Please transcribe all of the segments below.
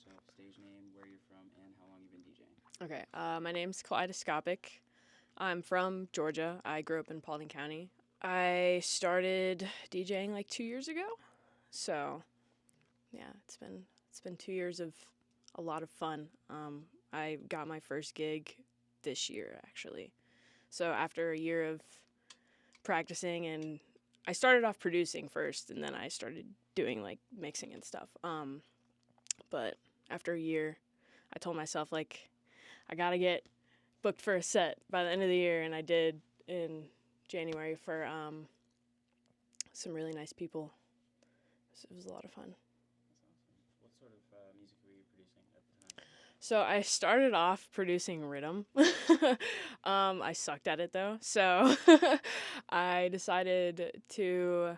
yourself, stage name, where you're from, and how long you've been DJing. Okay, my name's Kaleidoscopic. I'm from Georgia. I grew up in Paulding County. I started DJing like 2 years ago. So, yeah, it's been 2 years of a lot of fun. I got my first gig this year actually. So after a year of practicing, and I started off producing first, and then I started doing like mixing and stuff. But after a year, I told myself like I gotta get booked for a set by the end of the year, and I did in January for some really nice people. So it was a lot of fun. That's awesome. What sort of music were you producing at the time? So I started off producing rhythm. I sucked at it though, so I decided to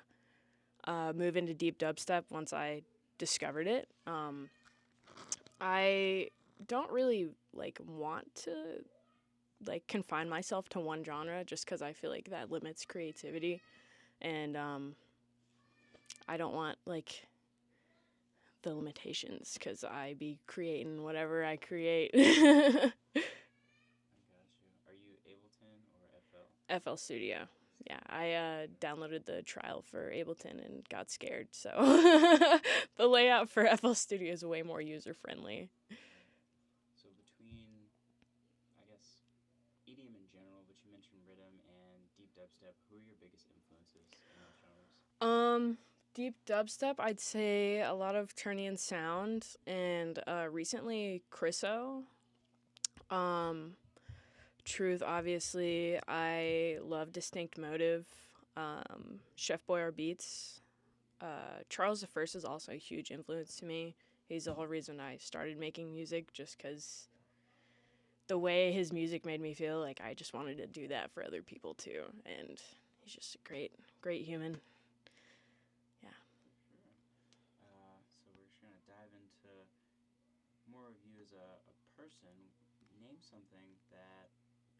move into deep dubstep once I discovered it. I don't really like want to like confine myself to one genre just because I feel like that limits creativity, and I don't want like the limitations because I be creating whatever I create. I got you. Are you Ableton or FL? FL Studio. Yeah, I downloaded the trial for Ableton and got scared. So the layout for FL Studio is way more user friendly. So between, I guess, EDM in general, but you mentioned rhythm and deep dubstep, who are your biggest influences in those genres? Um, Deep dubstep, I'd say a lot of Turnian sound, and recently Chriso. Um, Truth, obviously. I love Distinct Motive. Chef Boyar Beats. Charles I is also a huge influence to me. He's the whole reason I started making music, just because the way his music made me feel like I just wanted to do that for other people too. And he's just a great, great human. Yeah. Sure. So we're just gonna dive into more of you as a person. Name something that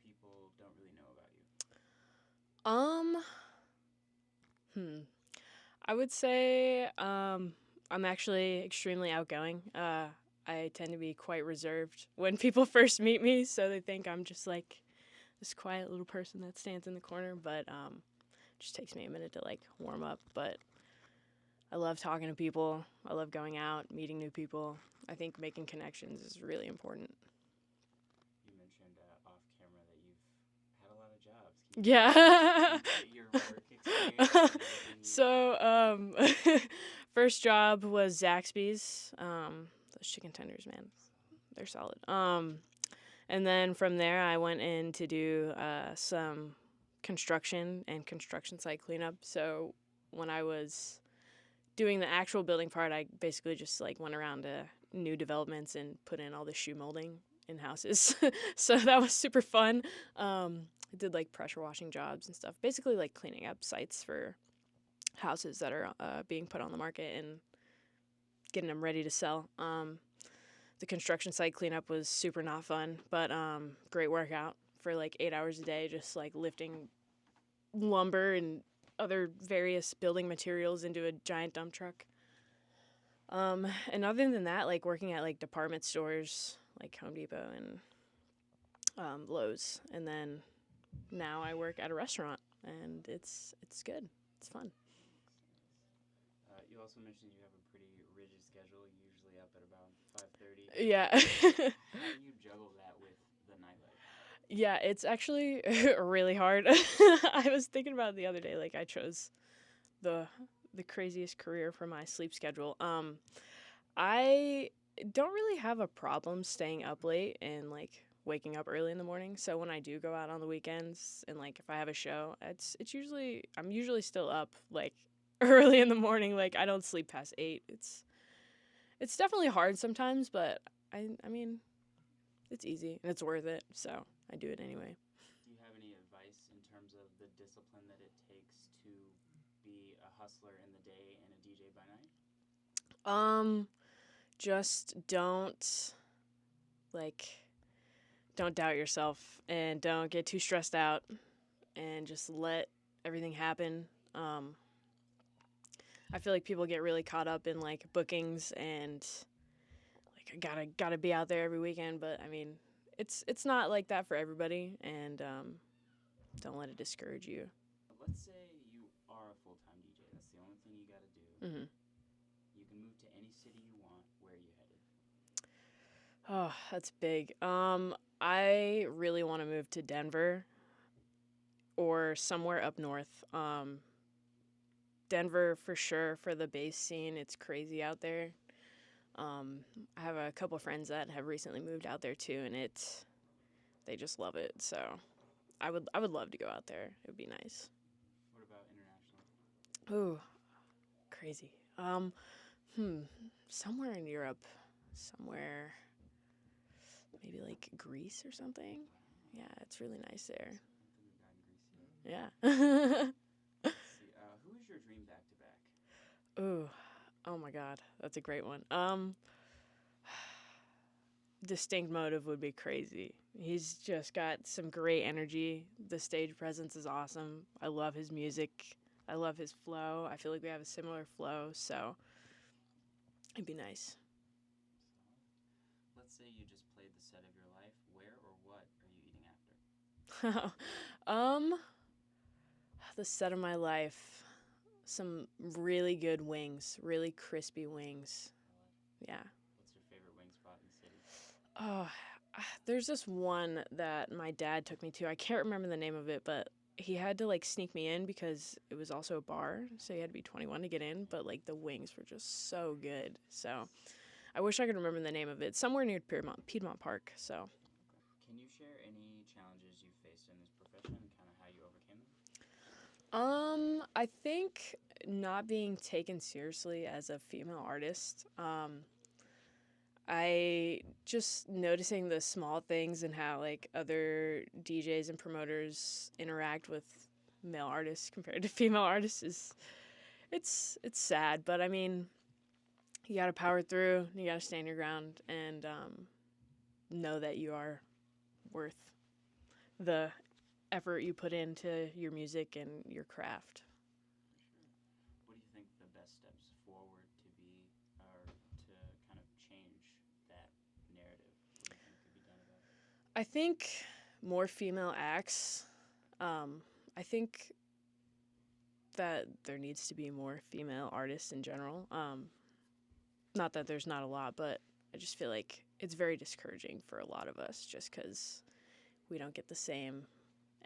people don't really know about you. Um, hmm. I would say I'm actually extremely outgoing. I tend to be quite reserved when people first meet me, so they think I'm just like this quiet little person that stands in the corner. But it just takes me a minute to like warm up. But I love talking to people. I love going out, meeting new people. I think making connections is really important. You mentioned off camera that you've had a lot of jobs. Yeah. Can you your work experience and everything So, first job was Zaxby's. Those chicken tenders, man, they're solid. And then from there, I went in to do some construction and construction site cleanup. So when I was doing the actual building part, I basically just like went around to new developments and put in all the shoe molding in houses. So that was super fun. I did like pressure washing jobs and stuff, basically like cleaning up sites for houses that are being put on the market and getting them ready to sell. The construction site cleanup was super not fun, but great workout for like 8 hours a day, just like lifting lumber and other various building materials into a giant dump truck. And other than that, like working at like department stores like Home Depot and Lowe's, and then now I work at a restaurant, and it's good. It's fun. You also mentioned you have a pretty rigid schedule, usually up at about 5:30. Yeah. How do you juggle that with the nightlife? Yeah, it's actually really hard. I was thinking about it the other day. Like I chose the the craziest career for my sleep schedule. I don't really have a problem staying up late and like waking up early in the morning. So when I do go out on the weekends and like if I have a show, it's usually I'm usually still up like early in the morning. Like I don't sleep past 8. It's definitely hard sometimes, but I mean it's easy and it's worth it. So I do it anyway. Do you have any advice in terms of the discipline that it takes to be a hustler in the day and a DJ by night? Um, just like don't doubt yourself and don't get too stressed out and just let everything happen. Um, I feel like people get really caught up in like bookings and like like, I gotta be out there every weekend. But I mean, it's not like that for everybody, and don't let it discourage you. Let's say you are a full-time DJ. That's the only thing you got to do. Hmm. You can move to any city you want. Where are you headed? Oh, that's big. I really want to move to Denver or somewhere up north. Denver for sure for the bass scene. It's crazy out there. I have a couple friends that have recently moved out there too, and they just love it. So I would love to go out there. It would be nice. What about international? Ooh, crazy. Somewhere in Europe, somewhere maybe like Greece or something. Yeah, it's really nice there. I don't think we've gotten Greece yet. Yeah. Let's see. Who is your dream back-to-back? Ooh, oh my God, that's a great one. Distinct Motive would be crazy. He's just got some great energy. The stage presence is awesome. I love his music. I love his flow. I feel like we have a similar flow, so it'd be nice. Let's say you just played the set of your life. Where or what are you eating after? um, the set of my life. Some really good wings, really crispy wings. Yeah. What's your favorite wing spot in the city? Oh, there's this one that my dad took me to. I can't remember the name of it, but he had to like sneak me in because it was also a bar, so you had to be 21 to get in. But like the wings were just so good. So I wish I could remember the name of it. Somewhere near Piedmont Park. So. Can you share any challenges you faced in this profession and kind of how you overcame them? I think not being taken seriously as a female artist. I just noticing the small things and how like other DJs and promoters interact with male artists compared to female artists is it's sad, but I mean, you got to power through, you got to stand your ground and know that you are worth the effort you put into your music and your craft. What do you think the best steps forward to be, or to kind of change that narrative? What do you think could be done about it? I think more female acts. I think that there needs to be more female artists in general. Not that there's not a lot, but I just feel like it's very discouraging for a lot of us just because we don't get the same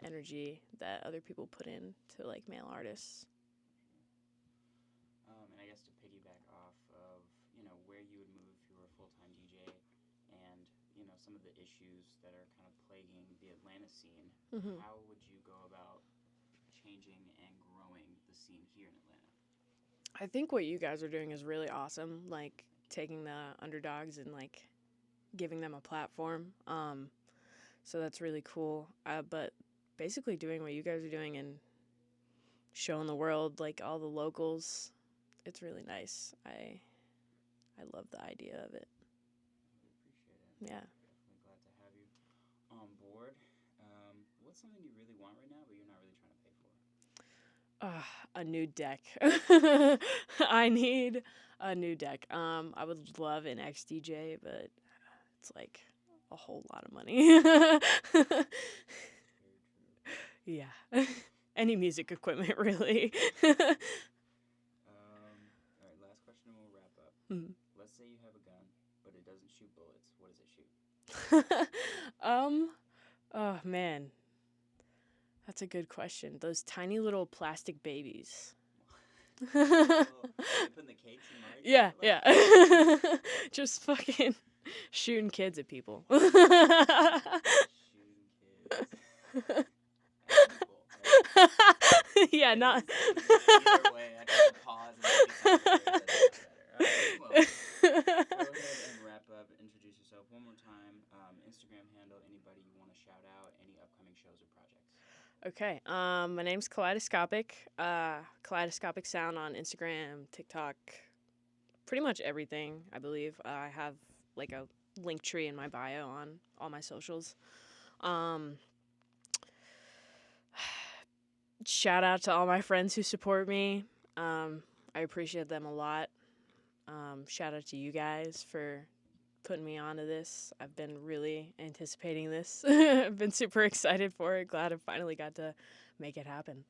energy that other people put into like male artists. And I guess to piggyback off of, where you would move if you were a full-time DJ and, some of the issues that are kind of plaguing the Atlanta scene, Mm-hmm. how would you go about changing and growing the scene here in Atlanta? I think what you guys are doing is really awesome. Like taking the underdogs and like giving them a platform. So that's really cool. But basically doing what you guys are doing and showing the world like all the locals, it's really nice. I love the idea of it. We appreciate it. Yeah. Definitely glad to have you on board. What's something you really want right now, but you're not really trying to pay for? A new deck. I need a new deck. I would love an XDJ, but it's like a whole lot of money. Very true. Yeah. Any music equipment, really. All right, last question and we'll wrap up. Mm. Let's say you have a gun, but it doesn't shoot bullets. What does it shoot? Oh man, that's a good question. Those tiny little plastic babies. Well, they put in the cakes and Mario Yeah, Kart, yeah. Just fucking shooting kids at people. shooting kids at people. Right? Yeah, It not. either way, I have to pause and maybe sound better. Alright, well, go ahead and wrap up. Introduce yourself one more time. Instagram handle, anybody you want to shout out, any upcoming shows or projects. Okay. My name's Kaleidoscopic. Kaleidoscopic Sound on Instagram, TikTok, pretty much everything. I believe I have like a link tree in my bio on all my socials. Shout out to all my friends who support me. I appreciate them a lot. Shout out to you guys for putting me onto this. I've been really anticipating this. I've been super excited for it. Glad I finally got to make it happen.